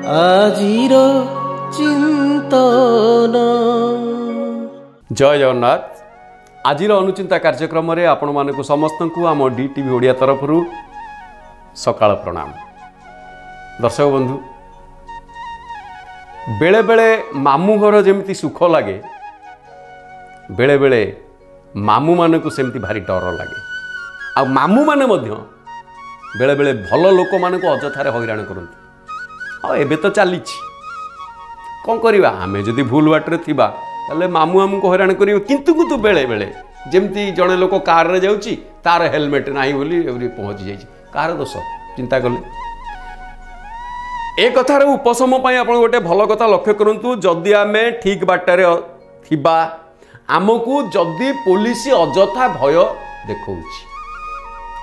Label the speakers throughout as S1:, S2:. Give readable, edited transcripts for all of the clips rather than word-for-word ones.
S1: আজির চিন্তন।
S2: जय जगन्नाथ। आजिर अनुचिंता कार्यक्रम में आपण मानक समस्त को आम DTV ओडिया तरफ सकाळ प्रणाम। दर्शक बंधु, बेले बेले मामू घर जमी सुख लगे, बेले बेले मामू मान को सेमती भारी डर लगे। आ मामू माने मध्य बेले बेले भल लोक मान को अजथारे हैरान करते। हाँ, एबे तो चली कौन करवा, आमे जदि भूल बाटर थिबा ताले मामू आमको हैरान करियो। किंतु किंतु बेले बेले जमती जड़े लोक कार रे जाउची, तार हेलमेट नाही बोली पहुँची जाइए, कार दोष चिंता कले। ए कथार उपशम पाई आपण गोटे भल कथा लक्ष्य करंतु। जदि आमे ठीक बाटारे थिबा, आमको जदि पुलिस अजथा भय देखौची,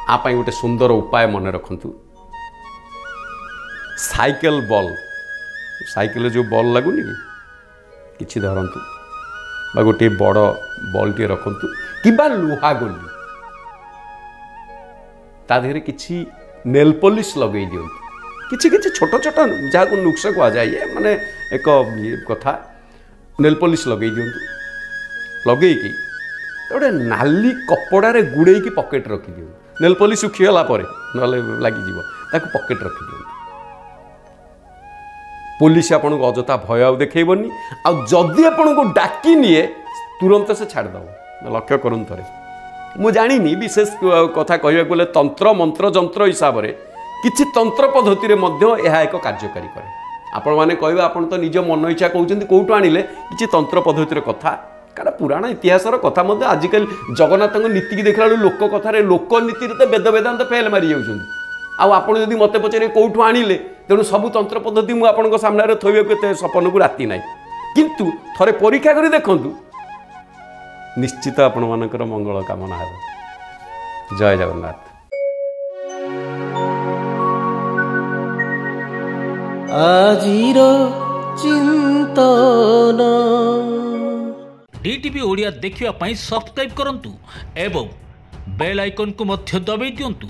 S2: आ पाई गोटे सुंदर उपाय मन रखंतु। साइकेल बॉल, साइकेल जो बॉल लगुनि कि धरतु बा गोटे बड़ बॉल टी रखंतु कि लुहा गोली, ता देहरे किछि नेल पॉलिश लगे दियंतु। किछि किछि छोट छोट जहाँ को नुक्स कह जाए, माने एक कथा, नेल पॉलिश लगे दियंतु। लगे कि गोटे नाली कपड़े गुड़े की पकेट रखी दियंतु। नेल पॉलिश सुखीगला नले लगिଯିव, ताकू पकेट रखी दियंतु। पुलिस आपन को अजथा भय आउ देखैबनी। आ जदि आपन को डाकी निए तुरंत से छाड़दब। लक्ष्य करन थरे, मु जानिनी विशेष कथा कहबा गले तंत्र मंत्र जंत्र हिसाब रे किछि तंत्र पद्धति रे मध्य एहा एक कार्यकारी करे। आपण माने कहबा आपण तो निज मन इच्छा कहउछन्ती कोउटो आनिले किछि तंत्र पद्धति रे कथा, कारण पुराण इतिहास रो कथा मध्य आजिकल जगन्नाथ नीति की देखला लोक कथा रे लोक नीति रे तो वेद वेदांत फेल मारी जाउछन्ती। आपण जदि मते पचारे कोउठु आनिले, तेणु सब तंत्र पद्धति मु आपन सामने थोइबे के सपन को राति नाई। किंतु थरे परीक्षा करी देखंतु, निश्चित आपण मानकर मंगल कामना है। जय जगन्नाथ।
S1: आजिर चिंतन।
S3: DTV ओडिया देखिवा पई सब्सक्राइब करंतु एवं बेल आइकन को मध्य दबाई दियंतु।